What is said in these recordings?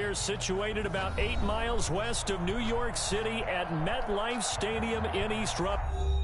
They're situated about 8 miles west of New York City at MetLife Stadium in East Rutherford.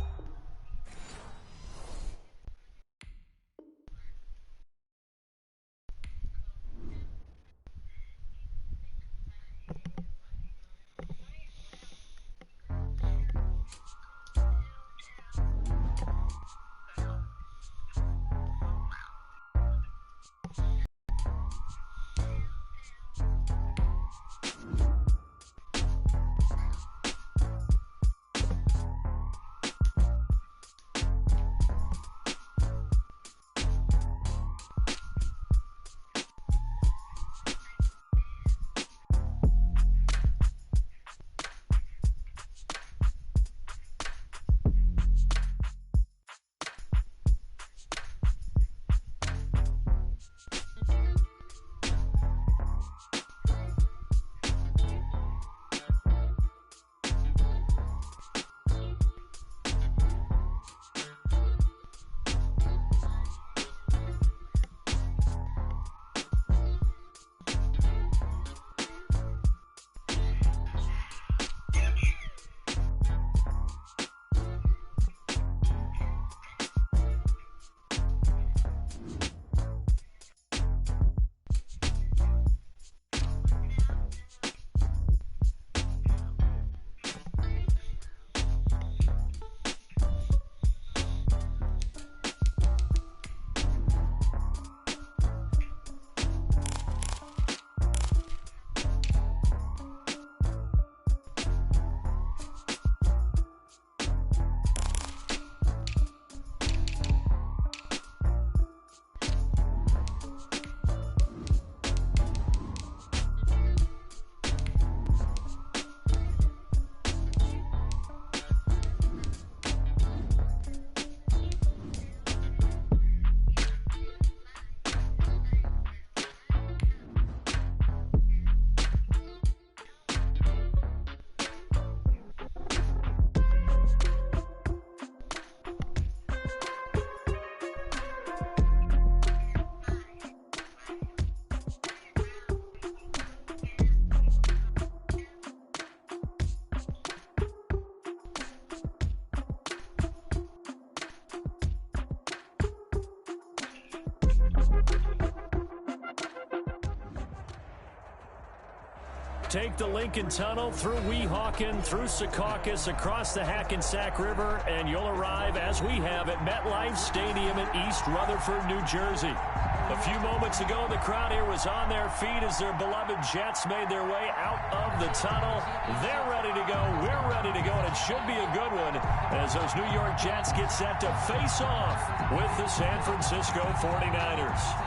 Take the Lincoln Tunnel through Weehawken, through Secaucus, across the Hackensack River, and you'll arrive, as we have, at MetLife Stadium in East Rutherford, New Jersey. A few moments ago, the crowd here was on their feet as their beloved Jets made their way out of the tunnel. They're ready to go. We're ready to go, and it should be a good one as those New York Jets get set to face off with the San Francisco 49ers.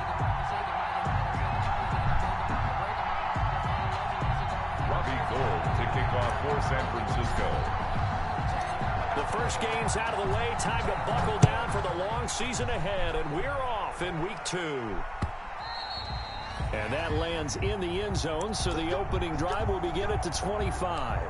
To kick off for San Francisco. The first game's out of the way. Time to buckle down for the long season ahead, and we're off in week 2. And that lands in the end zone, so the opening drive will begin at the 25.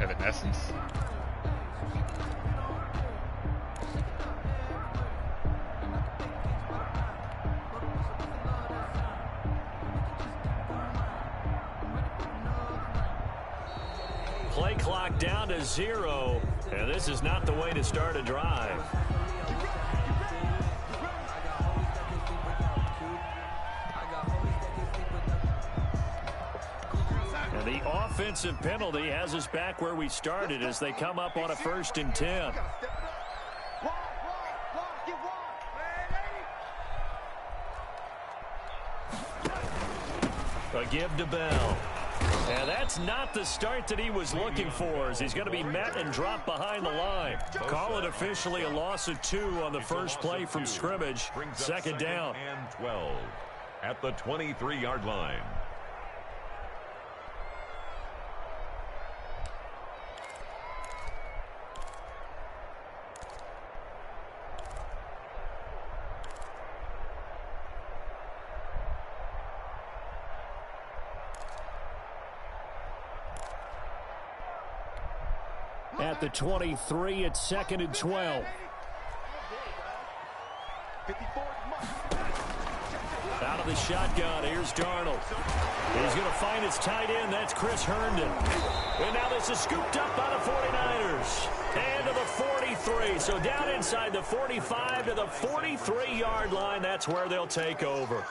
Evanescence. Play clock down to 0, and this is not the way to start a drive. And the offensive penalty has us back where we started as they come up on a 1st and 10. A give to Bell. And that's not the start that he was looking for, as he's going to be met and dropped behind the line. Call it officially a loss of 2 on the first play from scrimmage. 2nd down. And 12 at the 23-yard line. the 23 at 2nd and 12. Out of the shotgun, here's Darnold. He's going to find his tight end. That's Chris Herndon. And now this is scooped up by the 49ers. And to the 43. So down inside the 45 to the 43-yard line. That's where they'll take over.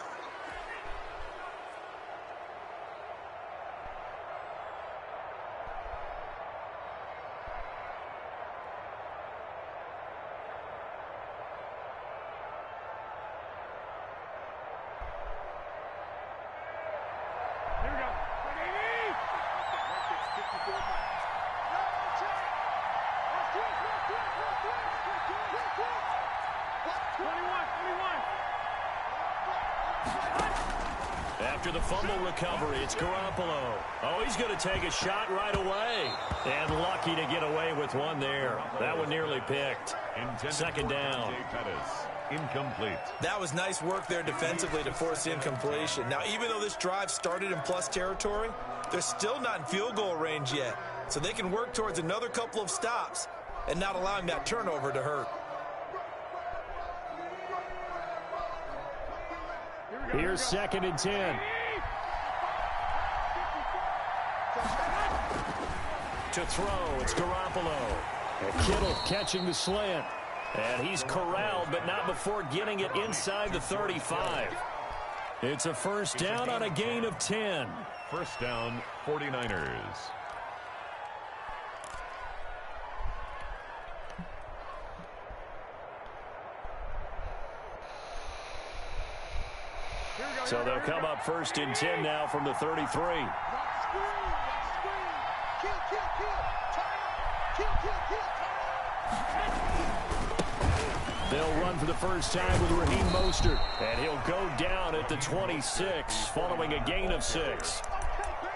After the fumble recovery, it's Garoppolo. Oh, he's going to take a shot right away. And lucky to get away with one there. That one nearly picked. Second down. Incomplete. That was nice work there defensively to force incompletion. Now, even though this drive started in plus territory, they're still not in field goal range yet. So they can work towards another couple of stops and not allowing that turnover to hurt. Here's 2nd and 10. To throw, it's Garoppolo. And Kittle catching the slant. And he's corralled, but not before getting it inside the 35. It's a first down on a gain of 10. First down, 49ers. So they'll come up first and 10 now from the 33. They'll run for the first time with Raheem Mostert. And he'll go down at the 26 following a gain of 6.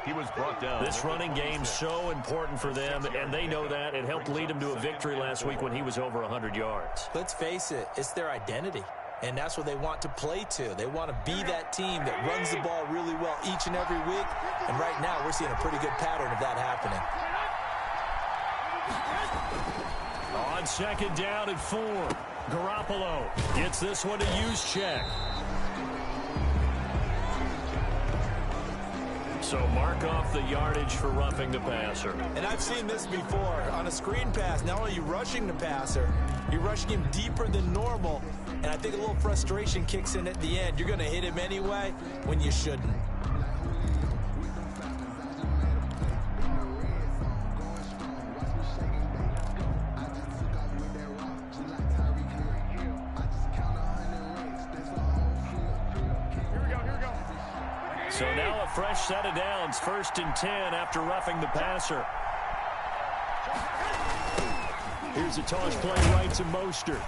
He was brought down. This running game's so important for them, and they know that. It helped lead them to a victory last week when he was over 100 yards. Let's face it, it's their identity. And that's what they want to play to. They want to be that team that runs the ball really well each and every week. And right now, we're seeing a pretty good pattern of that happening. On 2nd down and 4, Garoppolo gets this one to use check. So mark off the yardage for roughing the passer. And I've seen this before. On a screen pass, not only are you rushing the passer, you're rushing him deeper than normal. And I think a little frustration kicks in at the end. You're going to hit him anyway when you shouldn't. So now a fresh set of downs, 1st and 10 after roughing the passer. Here's a toss play right to Mostert.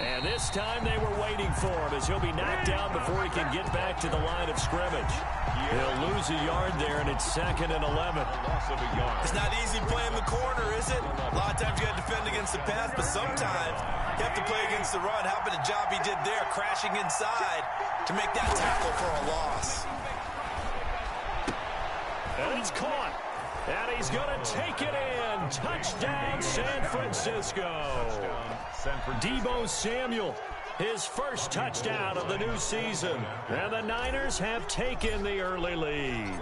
And this time they were waiting for him as he'll be knocked down before he can get back to the line of scrimmage. He'll lose a yard there, and it's 2nd and 11. It's not easy playing the corner, is it? A lot of times you got to defend against the pass, but sometimes you have to play against the run. How about the job he did there, crashing inside to make that tackle for a loss. And it's caught. And he's going to take it in. Touchdown, San Francisco. Deebo Samuel, his first touchdown of the new season. And the Niners have taken the early lead.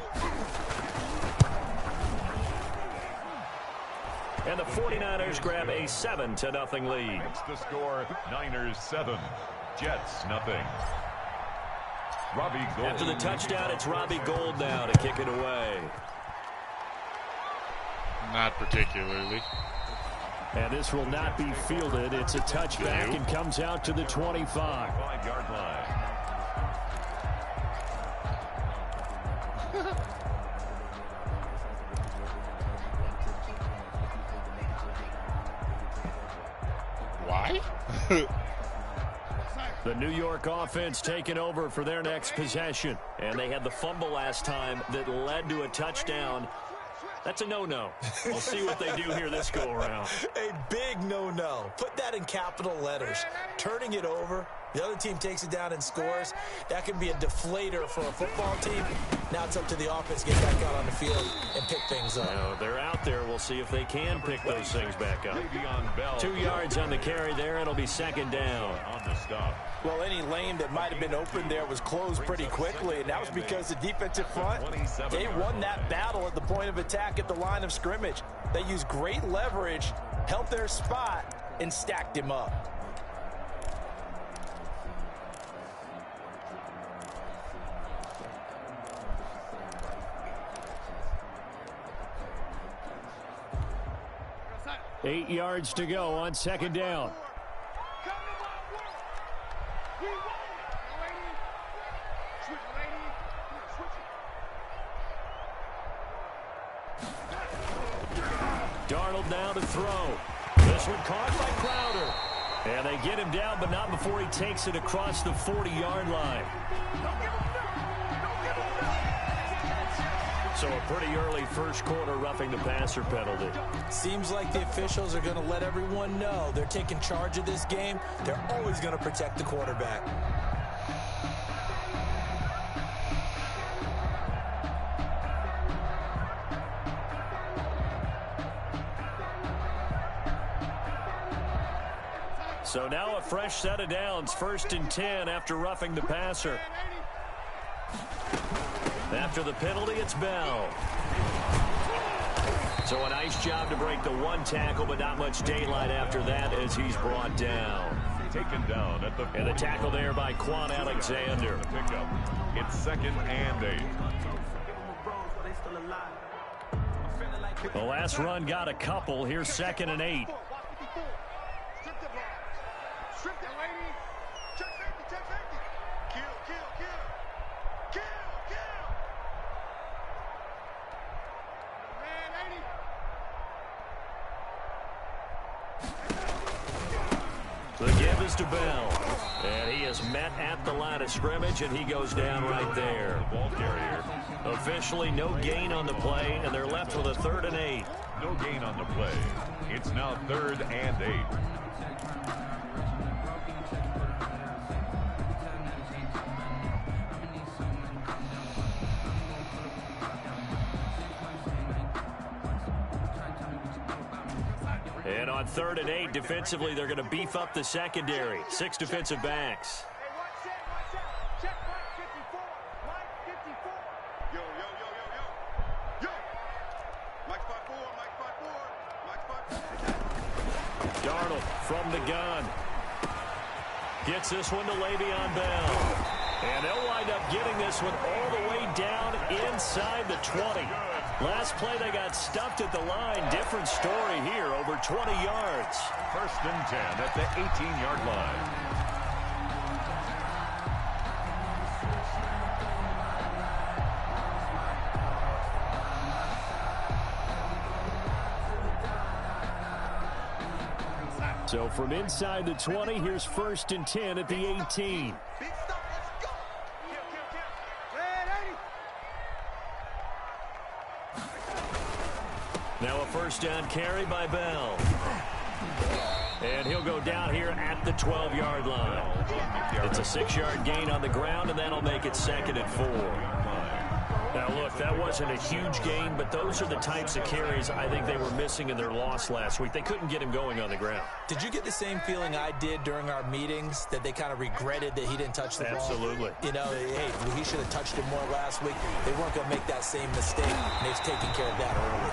And the 49ers grab a 7-0 lead. It's the score, Niners 7, Jets nothing. Robbie Gould. After the touchdown, it's Robbie Gould now to kick it away. Not particularly. And this will not be fielded. It's a touchback and comes out to the 25. 5-yard line. Why? The New York offense taking over for their next possession. And they had the fumble last time that led to a touchdown. That's a no-no. We'll see what they do here this go-around. A big no-no. Put that in capital letters. Turning it over The other team takes it down and scores. That can be a deflator for a football team. Now it's up to the offense to get back out on the field and pick things up. Now, they're out there. We'll see if they can pick those things back up. 2 yards on the carry there. It'll be second down. On the stop. Well, any lane that might have been open there was closed pretty quickly, and that was because the defensive front, they won that battle at the point of attack at the line of scrimmage. They used great leverage, held their spot, and stacked him up. Eight yards to go on second down. Darnold now to throw. This one caught by Crowder. And they get him down, but not before he takes it across the 40-yard line. So a pretty early first quarter roughing the passer penalty. Seems like the officials are going to let everyone know they're taking charge of this game. They're always going to protect the quarterback. So now a fresh set of downs, 1st and 10 after roughing the passer. After the penalty, it's Bell. So a nice job to break the one tackle, but not much daylight after that as he's brought down. Taken down at the And the tackle there by Quan Alexander. pickup. It's 2nd and 8. The last run got a couple. Here's 2nd and 8. The give is to Bell. And he is met at the line of scrimmage, and he goes down right there. Ball carrier. Officially no gain on the play, and they're left with a 3rd and 8. No gain on the play. It's now 3rd and 8. And on 3rd and 8, defensively, they're going to beef up the secondary. 6 defensive backs. Darnold from the gun. Gets this one to Le'Veon Bell. And they'll wind up getting this one all the way down inside the 20. Last play, they got stuffed at the line. Different story here, over 20 yards. 1st and 10 at the 18-yard line. So from inside the 20, here's 1st and 10 at the 18. Now a 1st down carry by Bell. And he'll go down here at the 12-yard line. It's a 6-yard gain on the ground, and that'll make it 2nd and 4. Now, look, that wasn't a huge gain, but those are the types of carries I think they were missing in their loss last week. They couldn't get him going on the ground. Did you get the same feeling I did during our meetings, that they kind of regretted that he didn't touch the ball? Absolutely. You know, hey, he should have touched it more last week. They weren't going to make that same mistake, and they've taken care of that early.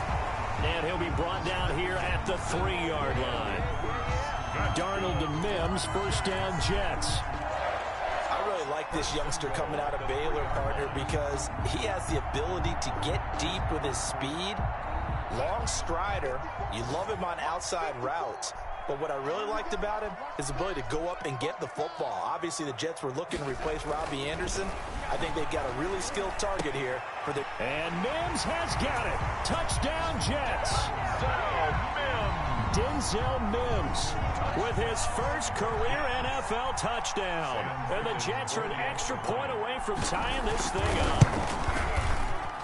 And he'll be brought down here at the 3-yard line. Darnold to Mims, 1st down Jets. I really like this youngster coming out of Baylor, partner, because he has the ability to get deep with his speed. Long strider. You love him on outside routes. But what I really liked about him is the ability to go up and get the football. Obviously, the Jets were looking to replace Robbie Anderson. I think they've got a really skilled target here for the... And Mims has got it. Touchdown, Jets. Denzel Mims with his first career NFL touchdown. And the Jets are an extra point away from tying this thing up.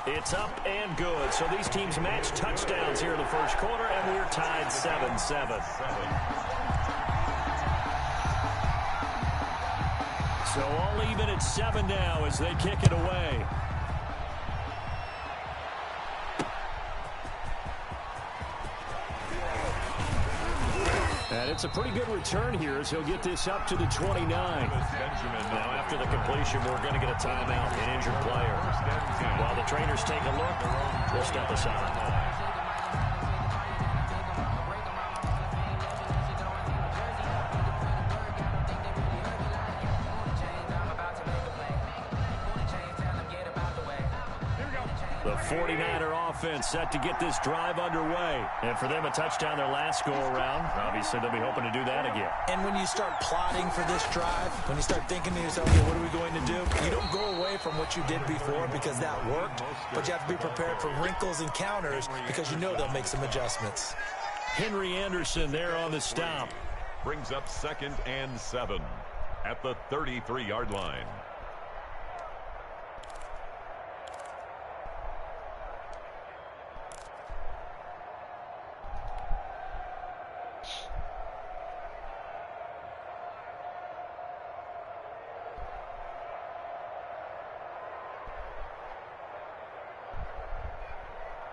It's up and good. So these teams match touchdowns here in the first quarter, and we're tied 7-7. So all even at 7 now as they kick it away. And it's a pretty good return here as he'll get this up to the 29. Now after the completion, we're going to get a timeout, an injured player. While the trainers take a look, we'll step aside. The 49er offense set to get this drive underway. And for them, a touchdown their last go-around. Obviously, they'll be hoping to do that again. And when you start plotting for this drive, when you start thinking to yourself, okay, what are we going to do? You don't go away from what you did before because that worked, but you have to be prepared for wrinkles and counters because you know they'll make some adjustments. Henry Anderson there on the stop. Brings up 2nd and 7 at the 33-yard line.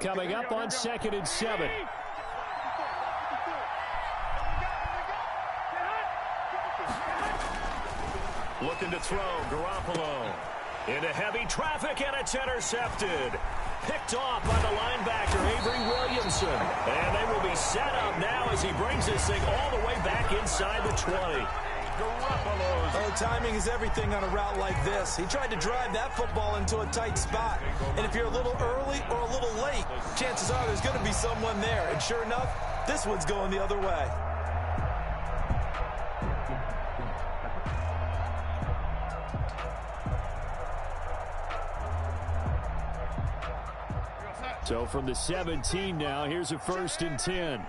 Coming up on 2nd and 7. Looking to throw, Garoppolo. Into heavy traffic, and it's intercepted. Picked off by the linebacker, Avery Williamson. And they will be set up now as he brings this thing all the way back inside the 20. Oh, timing is everything on a route like this. He tried to drive that football into a tight spot. And if you're a little early or a little late, chances are there's going to be someone there. And sure enough, this one's going the other way. So from the 17 now, here's a 1st and 10.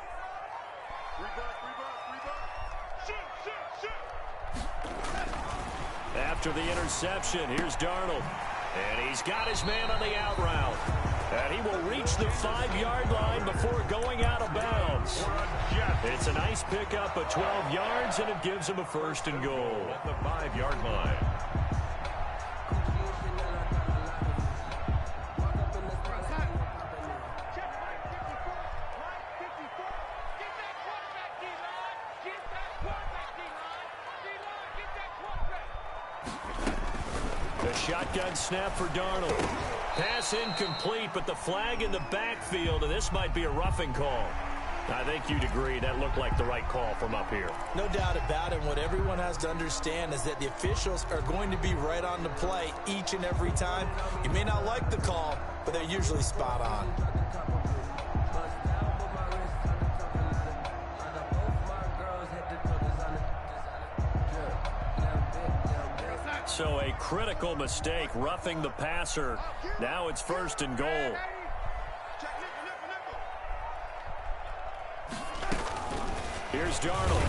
After the interception, here's Darnold. And he's got his man on the out route. And he will reach the 5-yard line before going out of bounds. It's a nice pickup of 12 yards, and it gives him a 1st and goal. At the 5-yard line. Shotgun snap for Darnold. Pass incomplete, but the flag in the backfield, and this might be a roughing call. I think you'd agree that looked like the right call from up here. No doubt about it. What everyone has to understand is that the officials are going to be right on the play each and every time. You may not like the call, but they're usually spot on. So a critical mistake, roughing the passer. Now it's 1st and goal. Here's Darnold.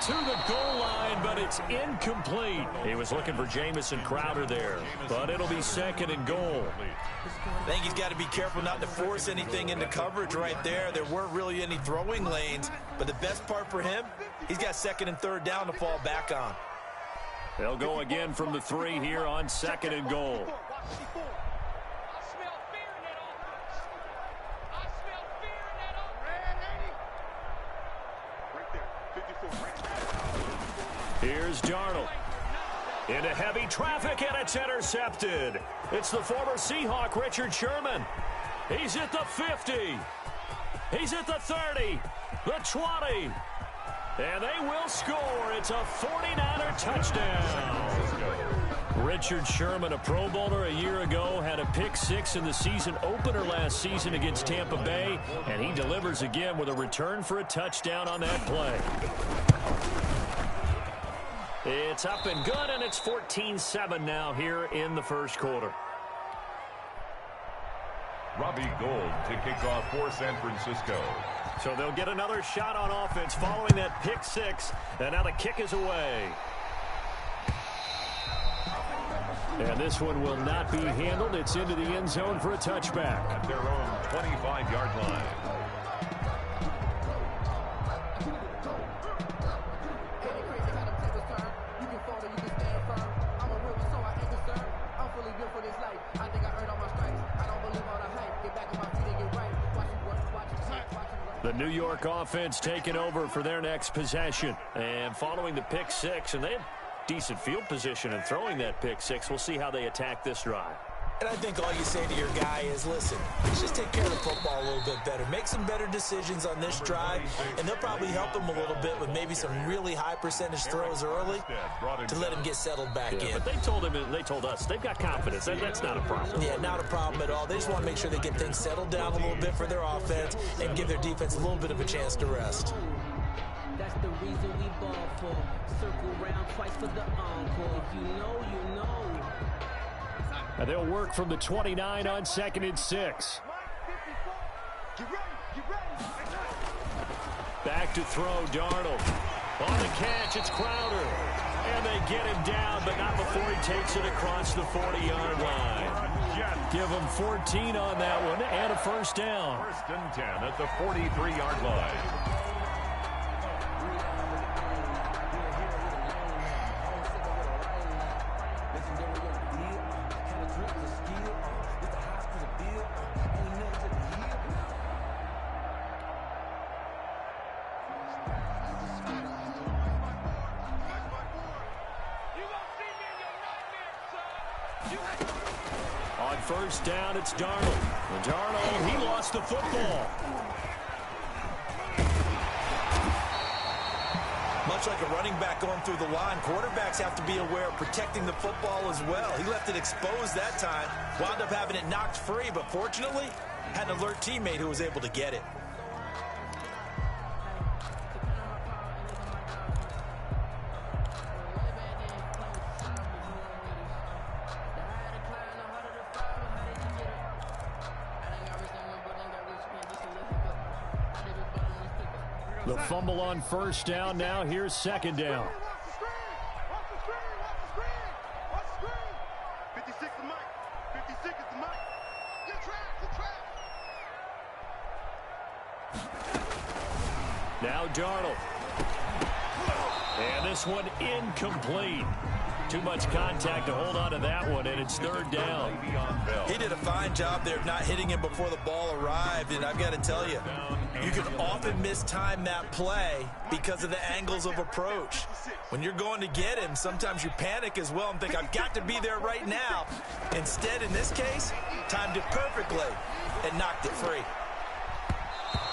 To the goal line, but it's incomplete. He was looking for Jamison Crowder there, but it'll be 2nd and goal. I think he's got to be careful not to force anything into coverage right there. There weren't really any throwing lanes, but the best part for him, he's got 2nd and 3rd down to fall back on. They'll go again from the 3 here on 2nd and goal. Here's Darnold. Into heavy traffic, and it's intercepted. It's the former Seahawk, Richard Sherman. He's at the 50. He's at the 30. The 20. And they will score. It's a 49er touchdown. Richard Sherman, a Pro Bowler a year ago, had a pick 6 in the season opener last season against Tampa Bay, and he delivers again with a return for a touchdown on that play. It's up and good, and it's 14-7 now here in the 1st quarter. Robbie Gould to kick off for San Francisco. So they'll get another shot on offense following that pick 6, and now the kick is away. And this one will not be handled. It's into the end zone for a touchback. At their own 25-yard line. You can fall or you can stand firm. The New York offense taking over for their next possession. And following the pick six, and they have decent field position in throwing that pick six. We'll see how they attack this drive. And I think all you say to your guy is, listen, let's just take care of the football a little bit better. Make some better decisions on this drive, and they'll probably help him a little bit with maybe some really high percentage throws early to let him get settled back in. But they told us, they've got confidence. That's not a problem. Yeah, not a problem at all. They just want to make sure they get things settled down a little bit for their offense and give their defense a little bit of a chance to rest. That's the reason we ball for. Circle round twice for the encore. If you know, you know. And they'll work from the 29 on 2nd and 6. Back to throw, Darnold. On the catch, it's Crowder. And they get him down, but not before he takes it across the 40-yard line. Give him 14 on that one and a first down. 1st and 10 at the 43-yard line. On 1st down, it's Darnold. And Darnold, he lost the football. Much like a running back going through the line, quarterbacks have to be aware of protecting the football as well. He left it exposed that time, wound up having it knocked free, but fortunately, had an alert teammate who was able to get it. The fumble on 1st down. Now here's 2nd down. Now Darnold. And this one incomplete. Too much contact to hold on to that one, and it's 3rd down. He did a fine job there of not hitting him before the ball arrived, and I've got to tell you, you can often mistime that play because of the angles of approach. When you're going to get him, sometimes you panic as well and think, I've got to be there right now. Instead, in this case, timed it perfectly and knocked it free.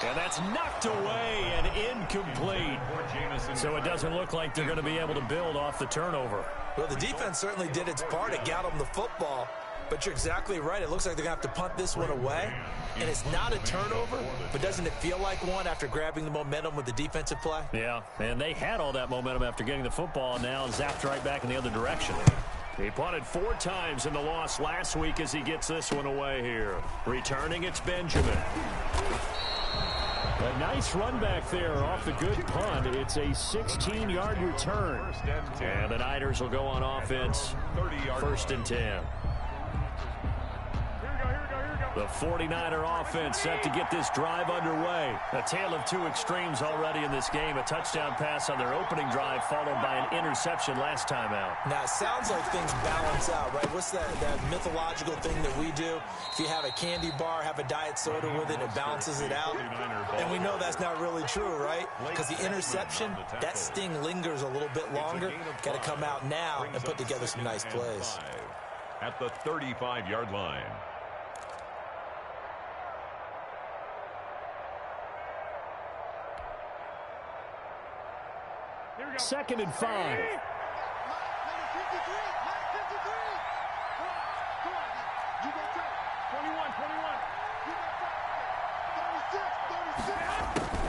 And that's knocked away and incomplete. So it doesn't look like they're going to be able to build off the turnover. Well, the defense certainly did its part to get them the football, but you're exactly right. It looks like they're going to have to punt this one away, and it's not a turnover, but doesn't it feel like one after grabbing the momentum with the defensive play? Yeah, and they had all that momentum after getting the football, and now zapped right back in the other direction. He punted 4 times in the loss last week as he gets this one away here. Returning, it's Benjamin. A nice run back there off the good punt. It's a 16-yard return. And the Niners will go on offense. 1st and 10. The 49er offense set to get this drive underway. A tale of two extremes already in this game. A touchdown pass on their opening drive followed by an interception last time out. Now, it sounds like things balance out, right? What's that mythological thing that we do? If you have a candy bar, have a diet soda with it, it balances it out. And we know that's not really true, right? Because the interception, that sting lingers a little bit longer. Got to come out now and put together some nice plays. At the 35-yard line. 2nd and 5.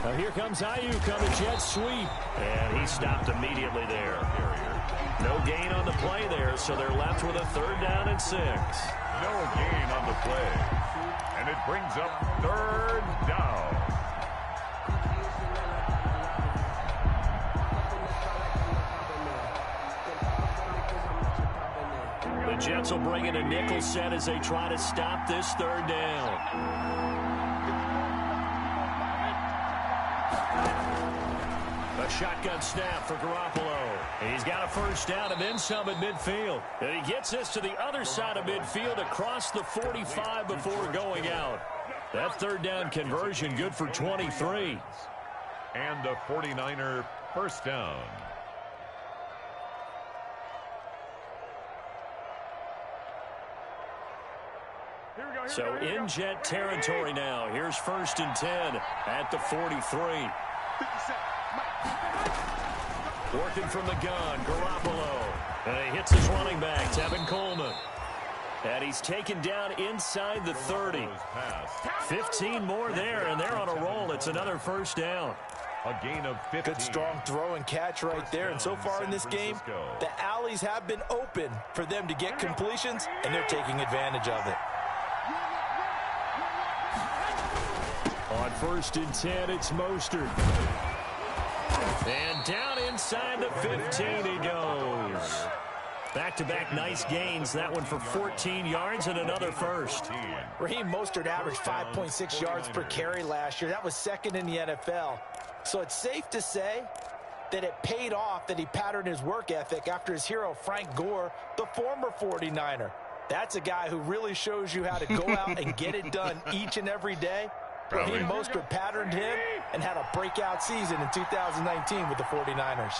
Now here comes Ayuk on the jet sweep. And he stopped immediately there. No gain on the play there, so they're left with a 3rd down and 6. No gain on the play. And it brings up 3rd down. The Jets will bring in a nickel set as they try to stop this 3rd down. A shotgun snap for Garoppolo. And he's got a 1st down and then some at midfield. And he gets this to the other side of midfield across the 45 before going out. That third down conversion good for 23. And a 49er first down. So in Jet territory now. Here's 1st and 10 at the 43. Working from the gun, Garoppolo. And he hits his running back, Tevin Coleman. And he's taken down inside the 30. 15 more there, and they're on a roll. It's another first down. A gain of 15. Good strong throw and catch right there. And so far in this game, the alleys have been open for them to get completions, and they're taking advantage of it. On 1st and 10, it's Mostert. And down inside the 15 he goes. Back-to-back nice gains. That one for 14 yards and another first. Raheem Mostert averaged 5.6 yards per carry last year. That was 2nd in the NFL. So it's safe to say that it paid off that he patterned his work ethic after his hero Frank Gore, the former 49er. That's a guy who really shows you how to go out and get it done each and every day. Raheem Mostert patterned him and had a breakout season in 2019 with the 49ers.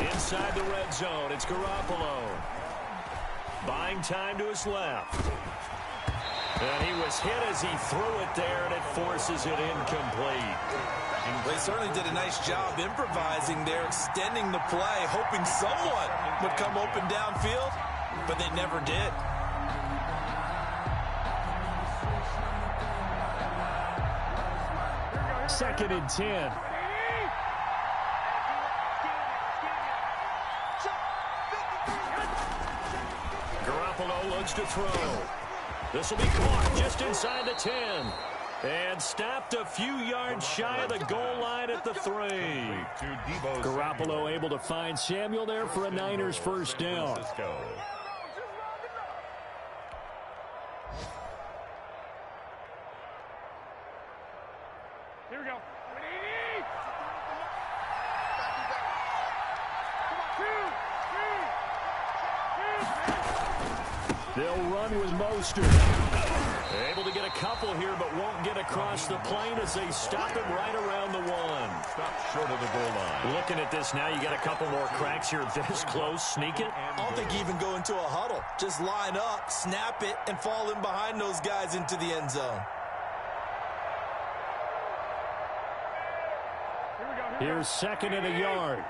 Inside the red zone, it's Garoppolo. Buying time to his left. And he was hit as he threw it there, and it forces it incomplete. They certainly did a nice job improvising there, extending the play, hoping someone would come open downfield, but they never did. Second and 10. Garoppolo looks to throw. This will be caught just inside the 10. And stopped a few yards shy of the goal line at the 3. Garoppolo able to find Samuel there for a Niners first down. Here we go. They'll run with Mostert. Able to get a couple here, but won't get across the plane as they stop him right around the 1. Stop short of the goal line. Looking at this now, you got a couple more cracks here this close. Sneak it. I don't think even go into a huddle. Just line up, snap it, and fall in behind those guys into the end zone. Here's 2nd and a yard.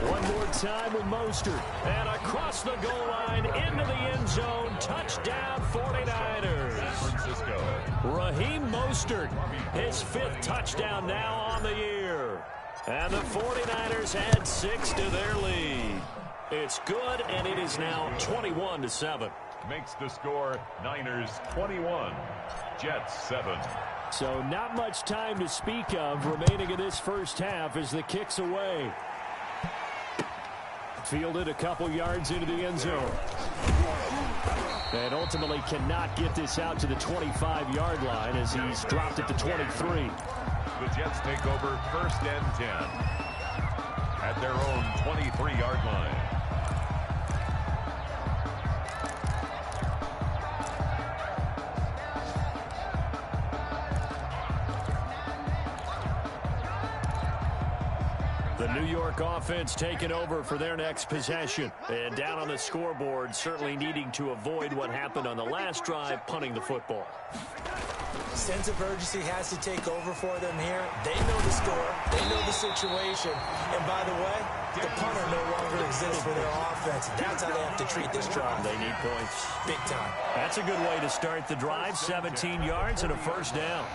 One more time with Mostert. And across the goal line, into the end zone. Touchdown, 49ers. Raheem Mostert, his 5th touchdown now on the year. And the 49ers add 6 to their lead. It's good, and it is now 21-7. Makes the score Niners 21, Jets 7. So not much time to speak of remaining in this first half as the kick's away. Fielded a couple yards into the end zone. And ultimately cannot get this out to the 25-yard line as he's dropped it to 23. The Jets take over 1st and 10 at their own 23-yard line. The New York offense taking over for their next possession. And down on the scoreboard, certainly needing to avoid what happened on the last drive, punting the football. Sense of urgency has to take over for them here. They know the score. They know the situation. And by the way, the punter no longer exists for their offense. That's how they have to treat this drive. They need points. Big time. That's a good way to start the drive. 17 yards and a first down.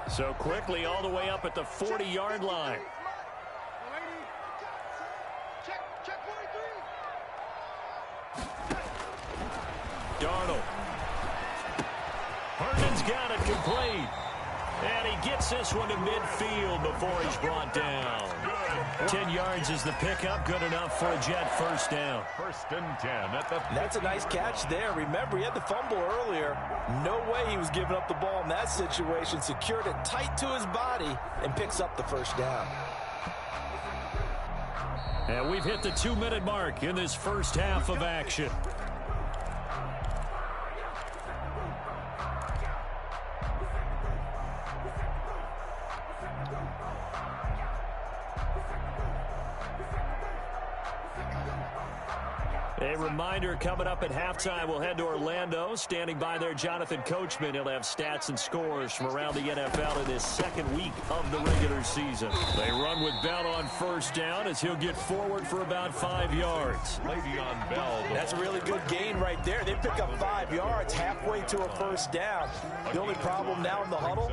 So quickly all the way up at the 40-yard line. Darnold. Herndon's got it complete. And he gets this one to midfield before he's brought down. 10 yards is the pickup. Good enough for a Jet first down. 1st and 10. That's a nice catch there. Remember, he had the fumble earlier. No way he was giving up the ball in that situation. Secured it tight to his body and picks up the first down. And we've hit the 2-minute mark in this first half of action. A reminder, coming up at halftime, we'll head to Orlando. Standing by there, Jonathan Coachman. He'll have stats and scores from around the NFL in this second week of the regular season. They run with Bell on first down as he'll get forward for about 5 yards. Le'Veon Bell. That's a really good gain right there. They pick up 5 yards halfway to a first down. The only problem now in the huddle,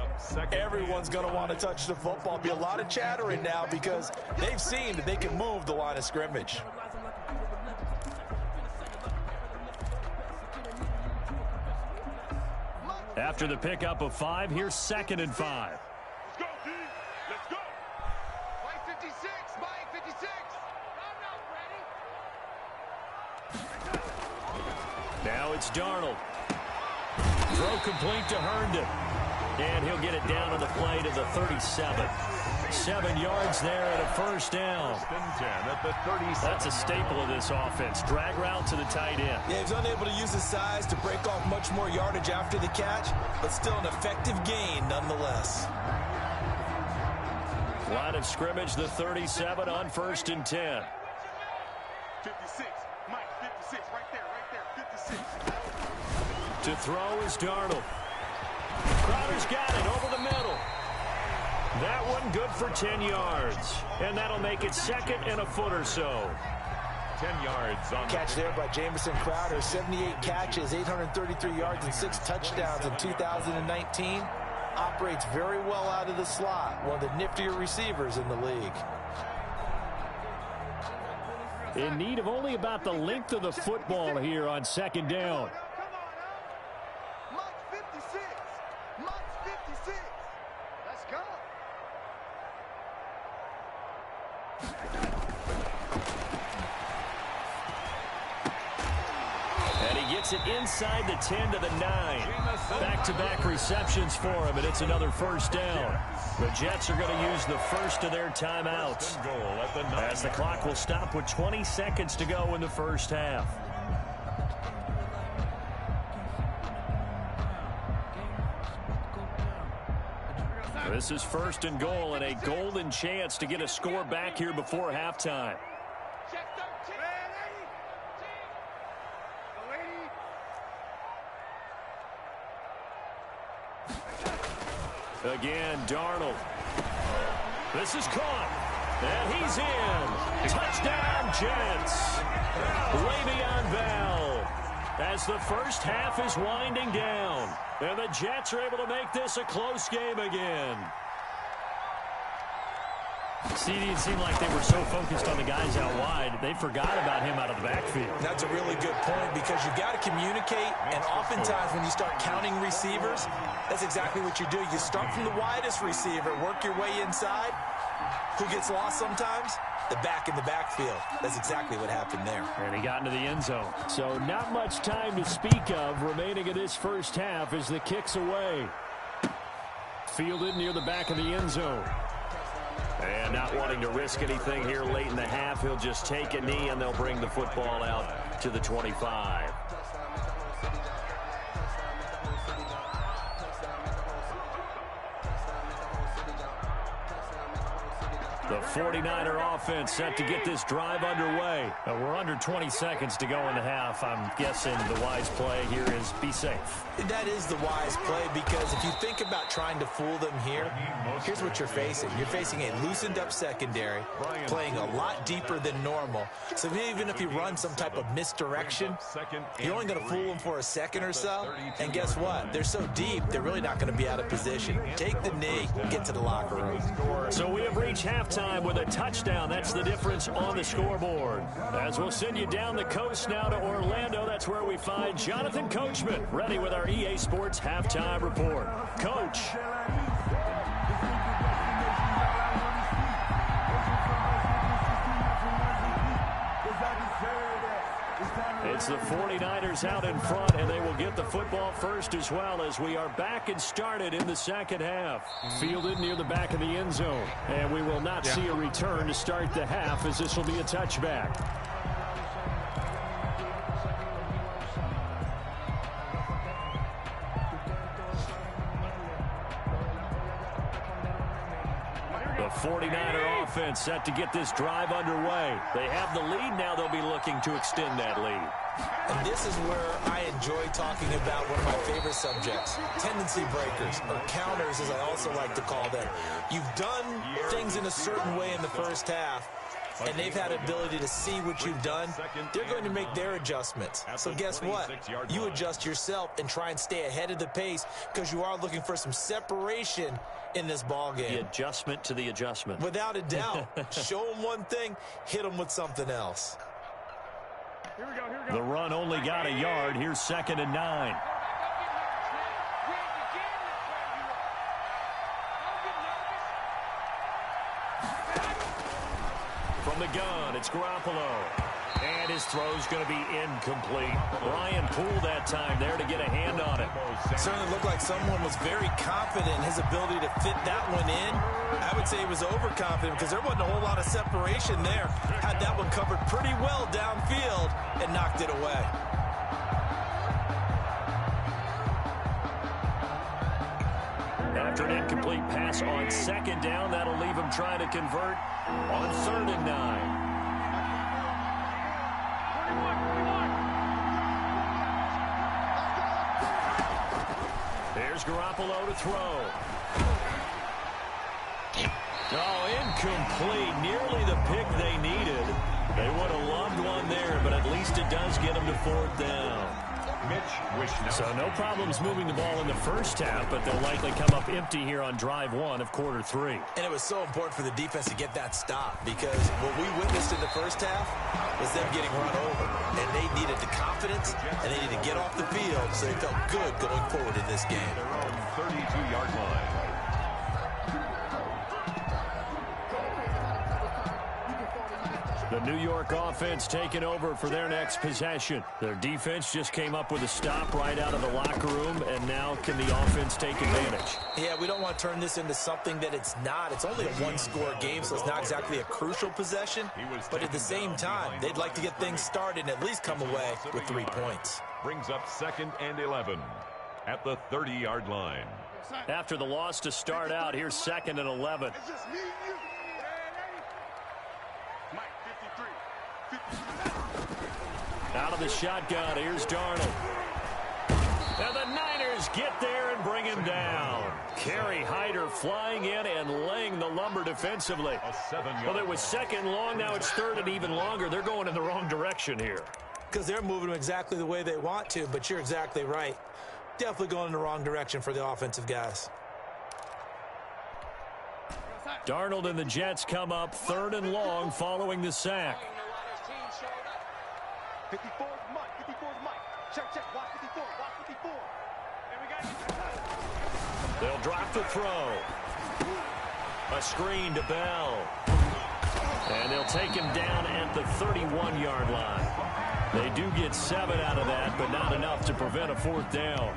everyone's going to want to touch the football. Be a lot of chattering now because they've seen that they can move the line of scrimmage. After the pickup of 5, here's 2nd and 5. Let's go, D. Let's go. Mike 56. Mike 56. I'm not ready. Now it's Darnold. Throw complete to Herndon. And he'll get it down on the play to the 37. 7 yards there and a first down. 1st and 10 at the 37. That's a staple of this offense. Drag route to the tight end. Yeah, he's unable to use his size to break off much more yardage after the catch, but still an effective gain nonetheless. Line of scrimmage, the 37 on 1st and 10. 56. Mike 56. Right there. 56. To throw is Darnold. Crowder's got it over the middle. That one good for 10 yards. And that'll make it 2nd and a foot or so. 10 yards on Catch there by Jamison Crowder. 78 catches, 833 yards, and 6 touchdowns in 2019. Operates very well out of the slot. One of the niftier receivers in the league. In need of only about the length of the football here on 2nd down. Mike 56. Mike 56. Let's go. And he gets it inside the 10 to the 9. Back-to-back receptions for him, and it's another first down. The Jets are going to use the first of their timeouts as the clock will stop with 20 seconds to go in the first half. This is 1st and goal and a golden chance to get a score back here before halftime. Again, Darnold. This is caught. And he's in. Touchdown, Jets. Le'Veon Bell. As the first half is winding down. And the Jets are able to make this a close game again. CD, it seemed like they were so focused on the guys out wide, they forgot about him out of the backfield. That's a really good point because you've got to communicate, and oftentimes when you start counting receivers, that's exactly what you do. You start from the widest receiver, work your way inside. Who gets lost sometimes? The back in the backfield. That's exactly what happened there. And he got into the end zone. So not much time to speak of remaining in this first half as the kick's away. Fielded near the back of the end zone. And not wanting to risk anything here late in the half, he'll just take a knee and they'll bring the football out to the 25. The 49er offense set to get this drive underway. We're under 20 seconds to go in the half. I'm guessing the wise play here is be safe. That is the wise play because if you think about trying to fool them here, here's what you're facing. You're facing a loosened up secondary, playing a lot deeper than normal. So even if you run some type of misdirection, you're only going to fool them for a second or so. And guess what? They're so deep, they're really not going to be out of position. Take the knee, get to the locker room. So we have reached halftime time with a touchdown. That's the difference on the scoreboard. As we'll send you down the coast now to Orlando, that's where we find Jonathan Coachman, ready with our EA Sports Halftime Report. Coach. It's the 49ers out in front, and they will get the football first as well as we are back and started in the second half. Fielded near the back of the end zone, and we will not see a return to start the half as this will be a touchback. The 49er offense set to get this drive underway. They have the lead now. They'll be looking to extend that lead. And this is where I enjoy talking about one of my favorite subjects, tendency breakers, or counters as I also like to call them. You've done things in a certain way in the first half, and they've had ability to see what you've done. They're going to make their adjustments. So guess what? You adjust yourself and try and stay ahead of the pace because you are looking for some separation in this ball game. The adjustment to the adjustment. Without a doubt. Show them one thing, hit them with something else. Here we go. The run only got a yard. Here's 2nd and 9. From the gun, it's Garoppolo. And his throw's going to be incomplete. Ryan Poole that time there to get a hand on it. Certainly looked like someone was very confident in his ability to fit that one in. I would say he was overconfident because there wasn't a whole lot of separation there. Had that one covered pretty well downfield and knocked it away. After an incomplete pass on 2nd down, that'll leave him trying to convert on 3rd and 9. There's Garoppolo to throw. Oh, incomplete. Nearly the pick they needed. They would have loved one there, but at least it does get them to 4th down. So no problems moving the ball in the first half, but they'll likely come up empty here on drive 1 of quarter 3. And it was so important for the defense to get that stop because what we witnessed in the first half was them getting run over. And they needed the confidence, and they needed to get off the field so they felt good going forward in this game. Their own 32-yard line. The New York offense taking over for their next possession. Their defense just came up with a stop right out of the locker room, and now can the offense take advantage? Yeah, we don't want to turn this into something that it's not. It's only a one-score game, so it's not exactly a crucial possession. But at the same time, they'd like to get things started and at least come away with 3 points. Brings up 2nd and 11 at the 30-yard line. After the loss to start out, here's 2nd and 11. It's just me and you. Mike, 53. Out of the shotgun, here's Darnold. And the Niners get there and bring him down. Kerry Hyder flying in and laying the lumber defensively. Well, it was 2nd long, now it's 3rd and even longer. They're going in the wrong direction here. Because they're moving exactly the way they want to, but you're exactly right. Definitely going in the wrong direction for the offensive guys. Darnold and the Jets come up 3rd and long following the sack. 54 is Mike. 54 is Mike. Check. Watch 54. Watch 54. And we got They'll drop the throw. A screen to Bell. And they'll take him down at the 31-yard line. They do get 7 out of that, but not enough to prevent a 4th down.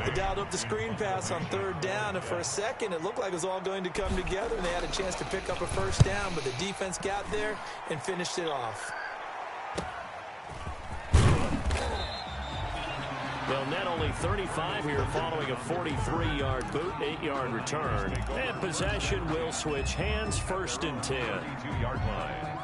They dialed up the screen pass on 3rd down, and for a second it looked like it was all going to come together, and they had a chance to pick up a 1st down, but the defense got there and finished it off. They'll net only 35 here following a 43-yard boot, 8-yard return. And possession will switch hands, 1st and 10. 32-yard line.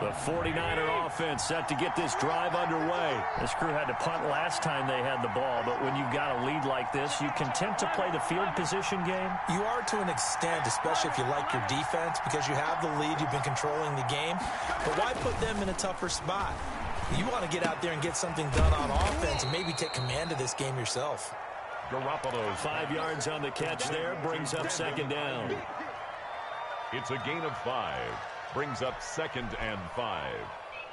The 49er offense set to get this drive underway. This crew had to punt last time they had the ball, but when you've got a lead like this, you content to play the field position game? You are to an extent, especially if you like your defense, because you have the lead, you've been controlling the game. But why put them in a tougher spot? You want to get out there and get something done on offense and maybe take command of this game yourself. Garoppolo. 5 yards on the catch there. Brings up second down. It's a gain of 5. Brings up 2nd and 5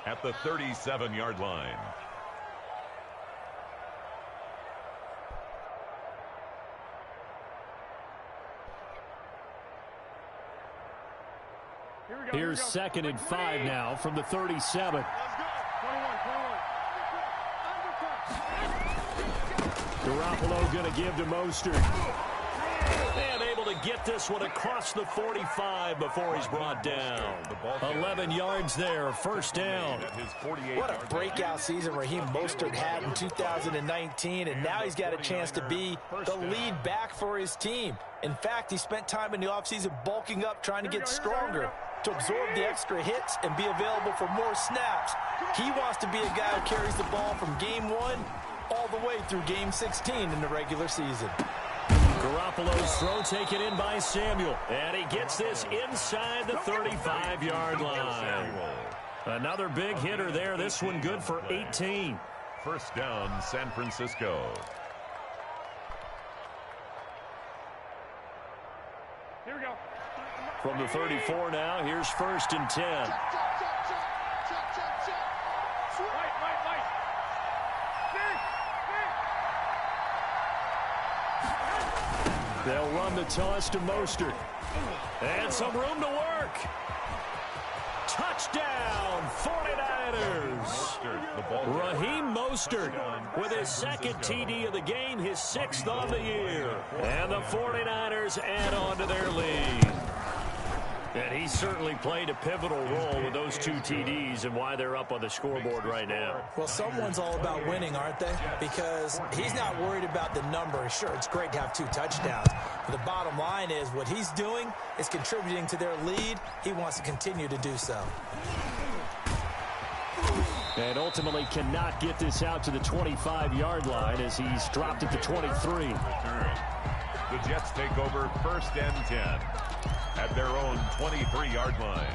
at the 37-yard line. Here's 2nd and 5 now from the 37. Let's go. 21. Garoppolo going to give to Mostert. And able to get this one across the 45 before he's brought down. 11 yards there, first down. What a breakout season Raheem Mostert had in 2019, and now he's got a chance to be the lead back for his team. In fact, he spent time in the offseason bulking up, trying to get stronger, to absorb the extra hits and be available for more snaps. He wants to be a guy who carries the ball from game 1 all the way through game 16 in the regular season. Garoppolo's throw taken in by Samuel, and he gets this inside the 35-yard line. Another big hitter there. This one good for 18. First down, San Francisco. Here we go. From the 34 now, here's 1st and 10. Right. They'll run the toss to Mostert. And some room to work. Touchdown, 49ers. Raheem Mostert with his 2nd TD of the game, his 6th on the year. And the 49ers add on to their lead. And he certainly played a pivotal role with those 2 TDs and why they're up on the scoreboard right now. Well, someone's all about winning, aren't they? Because he's not worried about the number. Sure, it's great to have 2 touchdowns. But the bottom line is what he's doing is contributing to their lead. He wants to continue to do so. And ultimately cannot get this out to the 25-yard line as he's dropped it to 23. The Jets take over 1st and 10 at their own 23-yard line.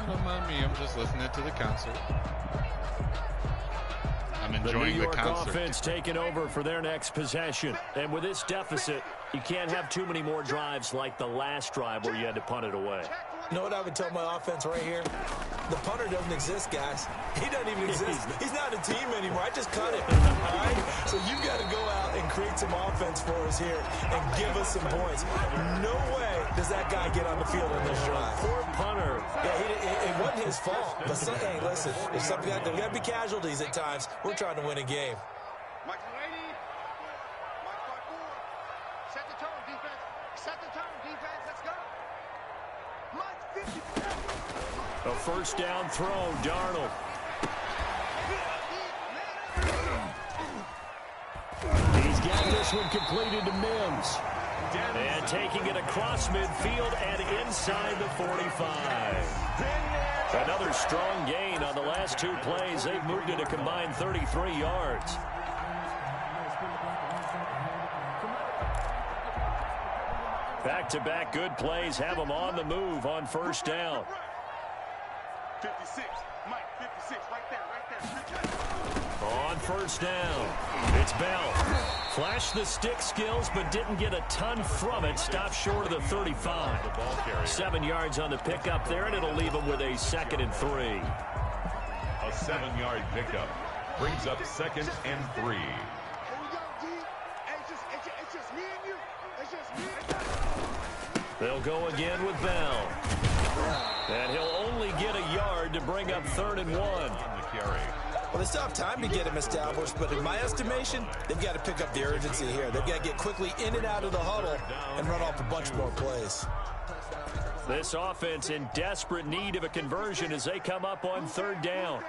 Don't mind me. I'm just listening to the concert. I'm enjoying the New the York concert. offense taking over for their next possession. And with this deficit, you can't have too many more drives like the last drive where you had to punt it away. You know what I would tell my offense right here? The punter doesn't exist, guys. He doesn't even exist. He's not a team anymore. I just cut it. All right? So you've got to go out and create some offense for us here and give us some points. No way does that guy get on the field in this drive. Poor punter. Yeah, it wasn't his fault. But hey, listen, there's got to be casualties at times. We're trying to win a game. Mike ready. Mike by 4. Set the tone, defense. Set the tone, defense. Let's go. Mike 50. A first down throw, Darnold. He's got this one completed to Mims. And taking it across midfield and inside the 45. Another strong gain on the last 2 plays. They've moved it a combined 33 yards. Back-to-back good plays have them on the move on first down. 56. Mike 56. Right there. On first down, it's Bell. Flashed the stick skills, but didn't get a ton from it. Stopped short of the 35. 7 yards on the pickup there, and it'll leave him with a 2nd and 3. A 7-yard pickup brings up 2nd and 3. Here we go, D. It's just me and you. It's just me and you. They'll go again with Bell. And he'll only get a yard to bring up 3rd and 1. Well, they still have time to get him established, but in my estimation, they've got to pick up the urgency here. They've got to get quickly in and out of the huddle and run off a bunch more plays. This offense in desperate need of a conversion as they come up on 3rd down.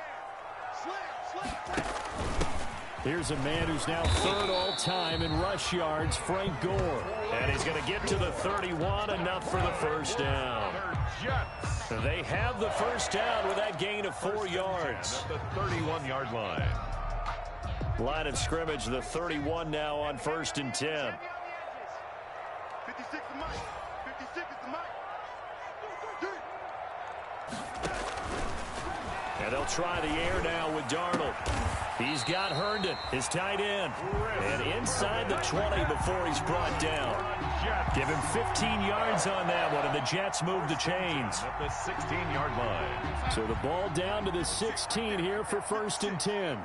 Here's a man who's now 3rd all-time in rush yards, Frank Gore. And he's going to get to the 31, enough for the first down. They have the first down with that gain of 4 yards. At the 31-yard line. Line of scrimmage, the 31 now on 1st and 10. 56 is Mike. 56 is the Mike. And they'll try the air now with Darnold. He's got Herndon, his tight end. And inside the 20 before he's brought down. Give him 15 yards on that one, and the Jets move the chains. At the 16-yard line. So the ball down to the 16 here for 1st and 10.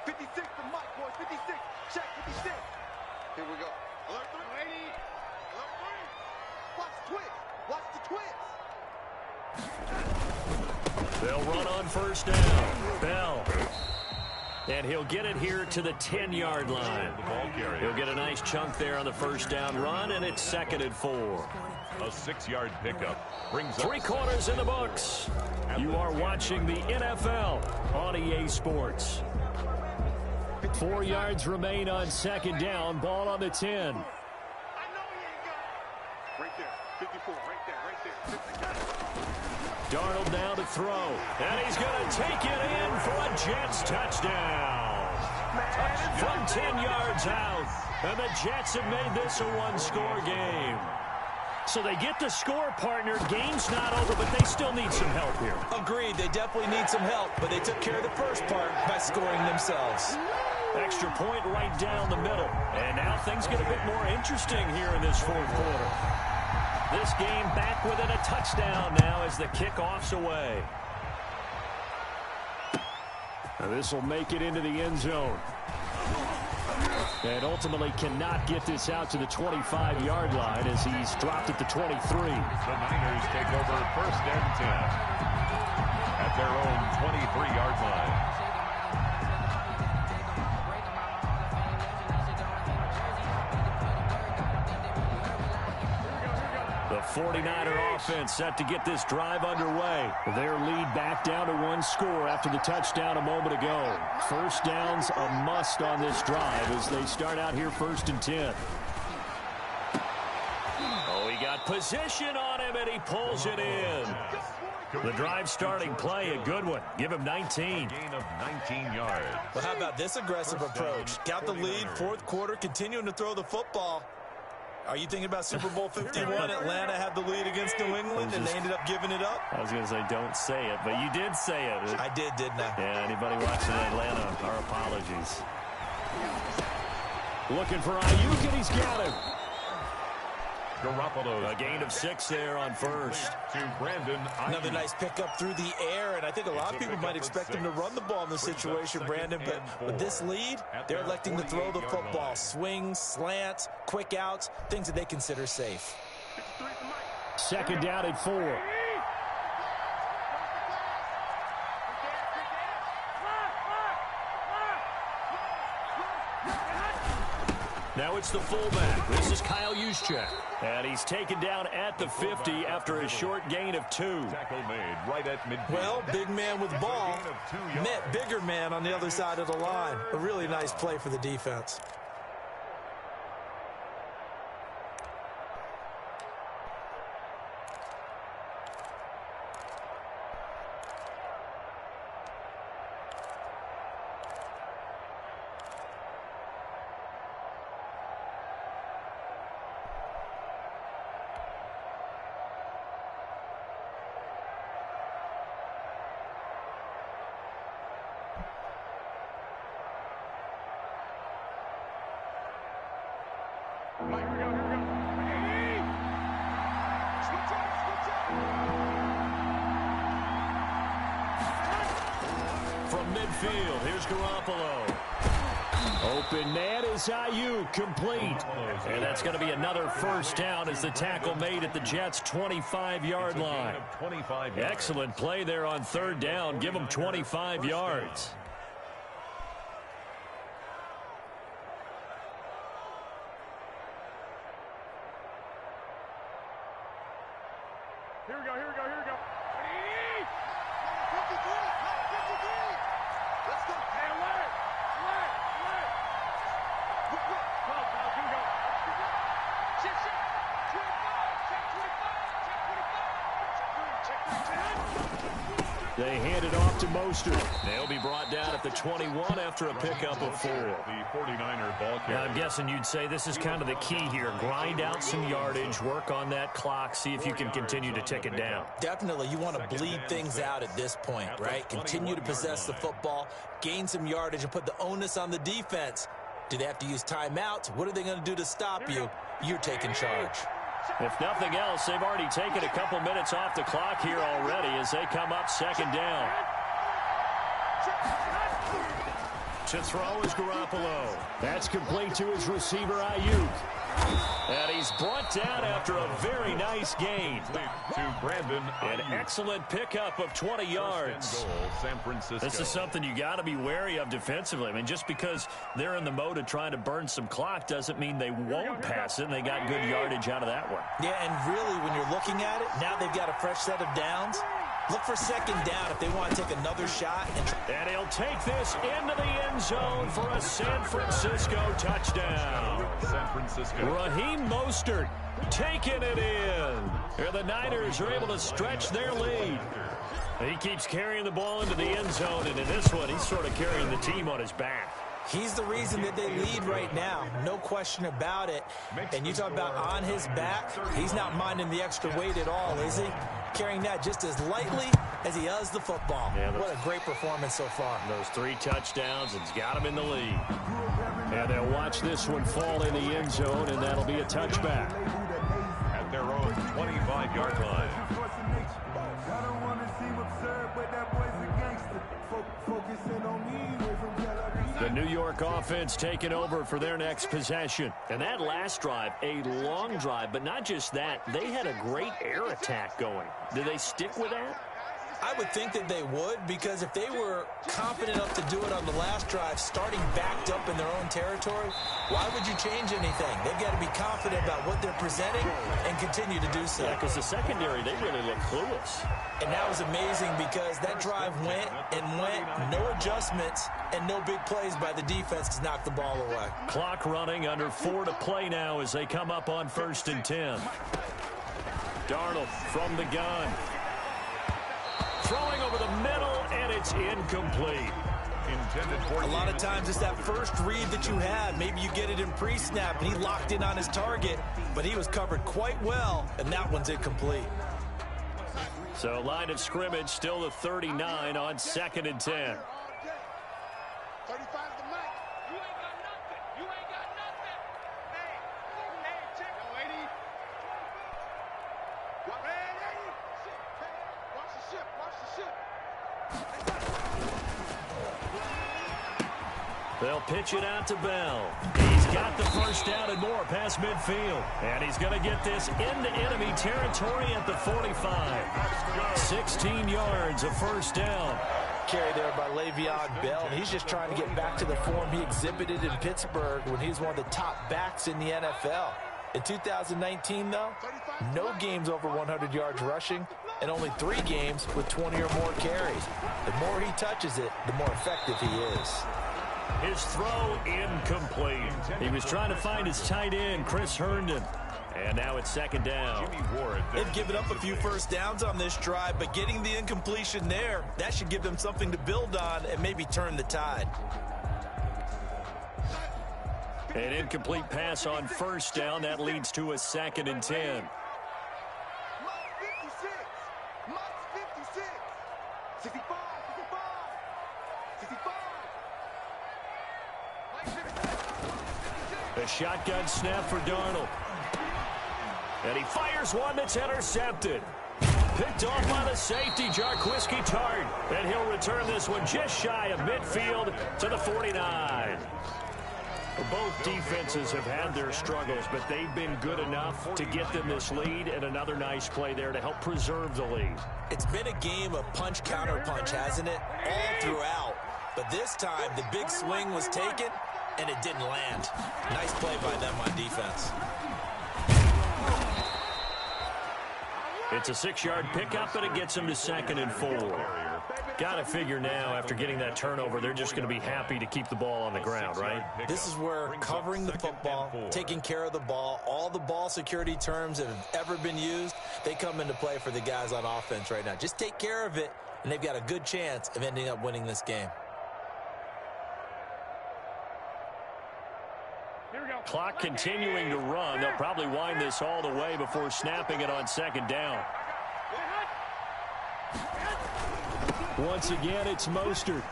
56 to Mike, boys. 56. Check 56. Here we go. Alert 3. Alert 3. Watch the twist. Watch the twist. They'll run on 1st down. Bell. And he'll get it here to the 10-yard line. He'll get a nice chunk there on the 1st down run, and it's 2nd and 4. A 6-yard pickup brings up 3 quarters in the books. You are watching the NFL on EA Sports. 4 yards remain on 2nd down. Ball on the 10. I know he ain't got it. Right there. 54. Right there. 50. Darnold now to throw. And he's going to take it in for a Jets touchdown. From 10 yards out. And the Jets have made this a one-score game. So they get the score, partner. Game's not over, but they still need some help here. Agreed. They definitely need some help, but they took care of the first part by scoring themselves. Extra point right down the middle. And now things get a bit more interesting here in this 4th quarter. This game back within a touchdown now as the kickoff's away. Now this will make it into the end zone. And ultimately cannot get this out to the 25-yard line as he's dropped at the 23. the Niners take over 1st and 10 at their own 23-yard line. The 49er offense set to get this drive underway. Their lead back down to 1 score after the touchdown a moment ago. 1st down's a must on this drive as they start out here 1st and 10. Oh, he got position on him, and he pulls it in. The drive starting play, a good one. Give him 19. Gain of 19 yards. Well, how about this aggressive approach? Got the lead, 4th quarter, continuing to throw the football. Are you thinking about Super Bowl 51? Atlanta had the lead against New England, and they ended up giving it up? I was going to say don't say it, but you did say it. I did, didn't I? Yeah, anybody watching Atlanta, our apologies. Looking for Ayuk, and he's got him. Garoppolo. A gain of 6 there on 1st. To Brandon Ayuk. Another nice pickup through the air, and I think a lot of people might expect him to run the ball in this situation, Brandon, but with this lead, they're electing to throw the football. Swings, slants, quick outs, things that they consider safe. 2nd down and 4. Now it's the fullback. This is Kyle Juszczyk. And he's taken down at the 50 after a short gain of 2. Tackle made right at midfield. Well, big man with ball met bigger man on the other side of the line. A really nice play for the defense. From midfield, here's Garoppolo. Open man is Ayuk, complete. And that's going to be another 1st down as the tackle made at the Jets' 25-yard line. Excellent play there on 3rd down. Give them 25 yards. Here we go. Ready? 53. Let's go. Hey, alert. Quick. Come on, here we go. Check. 25. Check 25. They hand it off to Mostert. They'll be brought down at the 21 after a pickup of 4. The 49er ball Now, I'm guessing you'd say this is kind of the key here. Grind out some yardage, work on that clock, see if you can continue to tick it down. Definitely. You want to bleed things out at this point, right? Continue to possess the football, gain some yardage, and put the onus on the defense. Do they have to use timeouts? What are they going to do to stop you? You're taking charge. If nothing else, they've already taken a couple minutes off the clock here already as they come up second down. To throw is Garoppolo. That's complete to his receiver, Ayuk. And he's brought down after a very nice gain. To Brandon An Ayuk. excellent pickup of 20 yards. Goal, San Francisco. This is something you got to be wary of defensively. I mean, just because they're in the mode of trying to burn some clock doesn't mean they won't pass it, and they got good yardage out of that one. Yeah, and really, when you're looking at it, now they've got a fresh set of downs. Look for second down if they want to take another shot. And he'll take this into the end zone for a San Francisco touchdown. San Francisco. Raheem Mostert taking it in. And the Niners are able to stretch their lead. He keeps carrying the ball into the end zone, and in this one, he's sort of carrying the team on his back. He's the reason that they lead right now. No question about it. And you talk about on his back, he's not minding the extra weight at all, is he? Carrying that just as lightly as he does the football. Yeah, what a great performance so far. Those 3 touchdowns, it's got him in the lead. And they'll watch this one fall in the end zone, and that'll be a touchback. At their own 25-yard line. The New York offense taking over for their next possession. And that last drive, a long drive, but not just that. They had a great air attack going. Do they stick with that? I would think that they would, because if they were confident enough to do it on the last drive, starting backed up in their own territory, why would you change anything? They've got to be confident about what they're presenting and continue to do so. Yeah, because the secondary, they really look clueless. And that was amazing because that drive went and went, no adjustments, and no big plays by the defense to knock the ball away. Clock running, under 4 to play now as they come up on 1st and 10. Darnold from the gun. Throwing over the middle, and it's incomplete. A lot of times it's that first read that you have. Maybe you get it in pre-snap, and he locked in on his target, but he was covered quite well, and that one's incomplete. So line of scrimmage still the 39 on 2nd and 10. They'll pitch it out to Bell. He's got the first down and more past midfield. And he's going to get this into enemy territory at the 45. 16 yards of first down. Carry there by Le'Veon Bell. And he's just trying to get back to the form he exhibited in Pittsburgh when he was one of the top backs in the NFL. In 2019, though, no games over 100 yards rushing and only 3 games with 20 or more carries. The more he touches it, the more effective he is. His throw incomplete. He was trying to find his tight end, Chris Herndon. And now it's 2nd down. They've given up a few first downs on this drive, but getting the incompletion there, that should give them something to build on and maybe turn the tide. An incomplete pass on 1st down. That leads to a 2nd and 10. A shotgun snap for Darnold. And he fires one that's intercepted. Picked off by the safety, Jarquiski Tart. And he'll return this one just shy of midfield to the 49. Both defenses have had their struggles, but they've been good enough to get them this lead, and another nice play there to help preserve the lead. It's been a game of punch-counter-punch, hasn't it? All throughout. But this time, the big swing was taken, and it didn't land. Nice play by them on defense. It's a 6-yard pickup, and it gets them to 2nd and 4. Got to figure now, after getting that turnover, they're just going to be happy to keep the ball on the ground, right? This is where covering the football, taking care of the ball, all the ball security terms that have ever been used, they come into play for the guys on offense right now. Just take care of it, and they've got a good chance of ending up winning this game. Clock continuing to run. They'll probably wind this all the way before snapping it on second down. Once again, it's Mostert.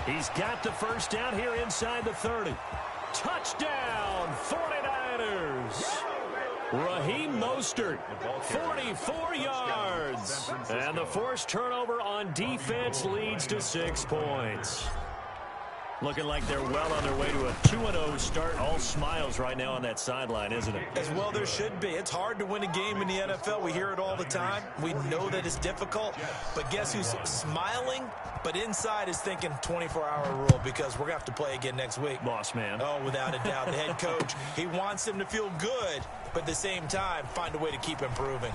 He's got the first down here inside the 30. Touchdown, 49ers. Raheem Mostert, 44 yards. And the forced turnover on defense leads to 6 points. Looking like they're well on their way to a 2-0 start. All smiles right now on that sideline, isn't it? As well there should be. It's hard to win a game in the NFL. We hear it all the time. We know that it's difficult. But guess who's smiling? But inside is thinking 24-hour rule because we're going to have to play again next week. Boss man. Oh, without a doubt. The head coach, he wants them to feel good, but at the same time, find a way to keep improving.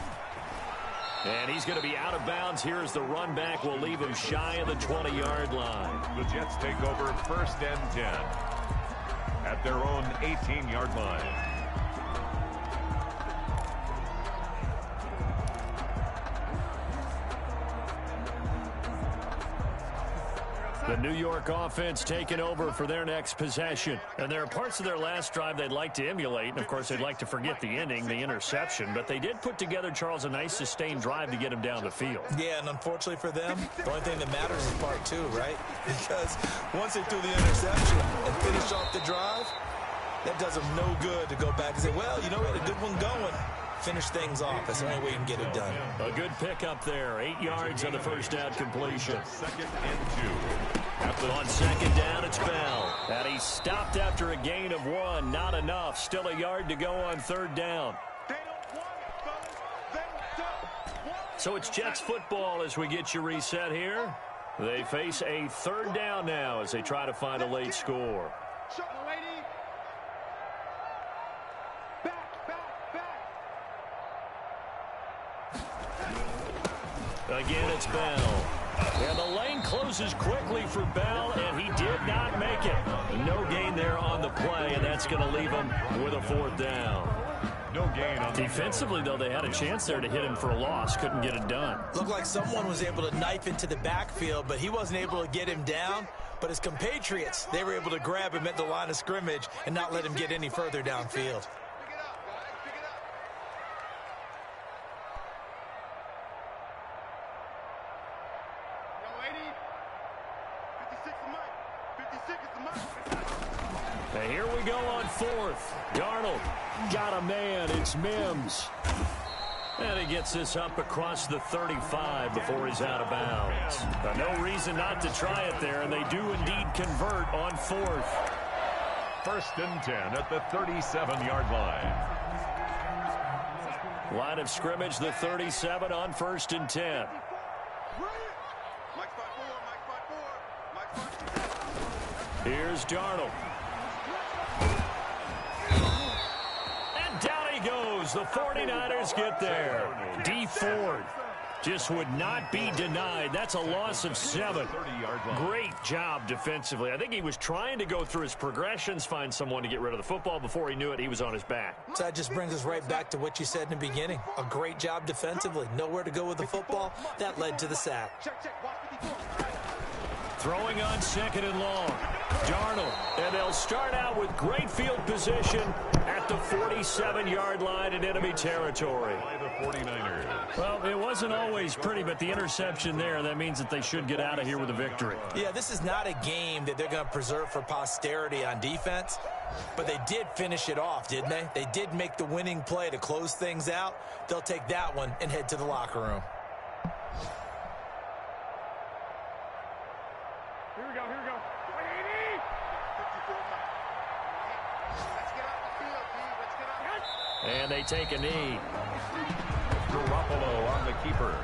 And he's going to be out of bounds here as the run back will leave him shy of the 20-yard line. The Jets take over 1st and 10 at their own 18-yard line. The New York offense taking over for their next possession. And there are parts of their last drive they'd like to emulate. And, of course, they'd like to forget the ending, the interception. But they did put together, Charles, a nice sustained drive to get him down the field. Yeah, and unfortunately for them, the only thing that matters is part 2, right? Because once they threw the interception and finished off the drive, that does them no good to go back and say, well, you know, we had a good one going. Finish things off. That's the only way you can get it done. A good pickup there. 8 yards on the first down completion. 2nd and 2. On second down, it's Bell. And he stopped after a gain of 1. Not enough. Still a yard to go on 3rd down. So it's Jets football as we get you reset here. They face a 3rd down now as they try to find a late score. Again, it's Bell. And the lane closes quickly for Bell, and he did not make it. No gain there on the play, and that's going to leave him with a 4th down. No gain on defensively, though, they had a chance there to hit him for a loss. Couldn't get it done. Looked like someone was able to knife into the backfield, but he wasn't able to get him down. But his compatriots, they were able to grab him at the line of scrimmage and not let him get any further downfield. And here we go on 4th. Darnold got a man. It's Mims. And he gets this up across the 35 before he's out of bounds. No reason not to try it there, and they do indeed convert on 4th. 1st and 10 at the 37-yard line. Line of scrimmage, the 37 on 1st and 10. Here's Darnold. And down he goes. The 49ers get there. D Ford just would not be denied. That's a loss of 7. Great job defensively. I think he was trying to go through his progressions, find someone to get rid of the football. Before he knew it, he was on his back. So that just brings us right back to what you said in the beginning. A great job defensively. Nowhere to go with the football. That led to the sack. Throwing on 2nd and long. Darnold. And they'll start out with great field position at the 47-yard line in enemy territory. By the 49ers. Well, it wasn't always pretty, but the interception there, that means that they should get out of here with a victory. Yeah, this is not a game that they're going to preserve for posterity on defense, but they did finish it off, didn't they? They did make the winning play to close things out. They'll take that one and head to the locker room. Here we go. And they take a knee. Garoppolo on the keeper.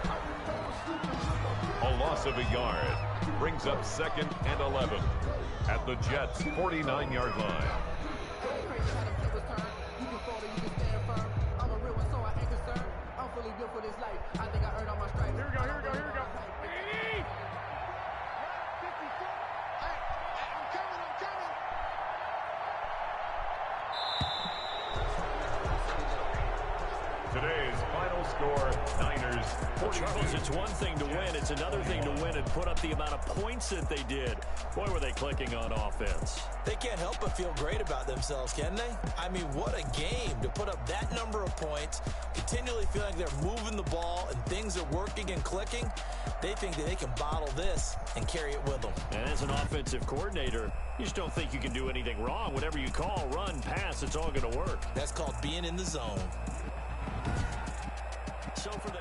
A loss of a yard. Brings up 2nd and 11 at the Jets' 49-yard line. Today's final score, Niners 42. Charles, it's one thing to win. It's another thing to win and put up the amount of points that they did. Boy, were they clicking on offense. They can't help but feel great about themselves, can they? I mean, what a game to put up that number of points, continually feel like they're moving the ball and things are working and clicking. They think that they can bottle this and carry it with them. And as an offensive coordinator, you just don't think you can do anything wrong. Whatever you call, run, pass, it's all going to work. That's called being in the zone. So for the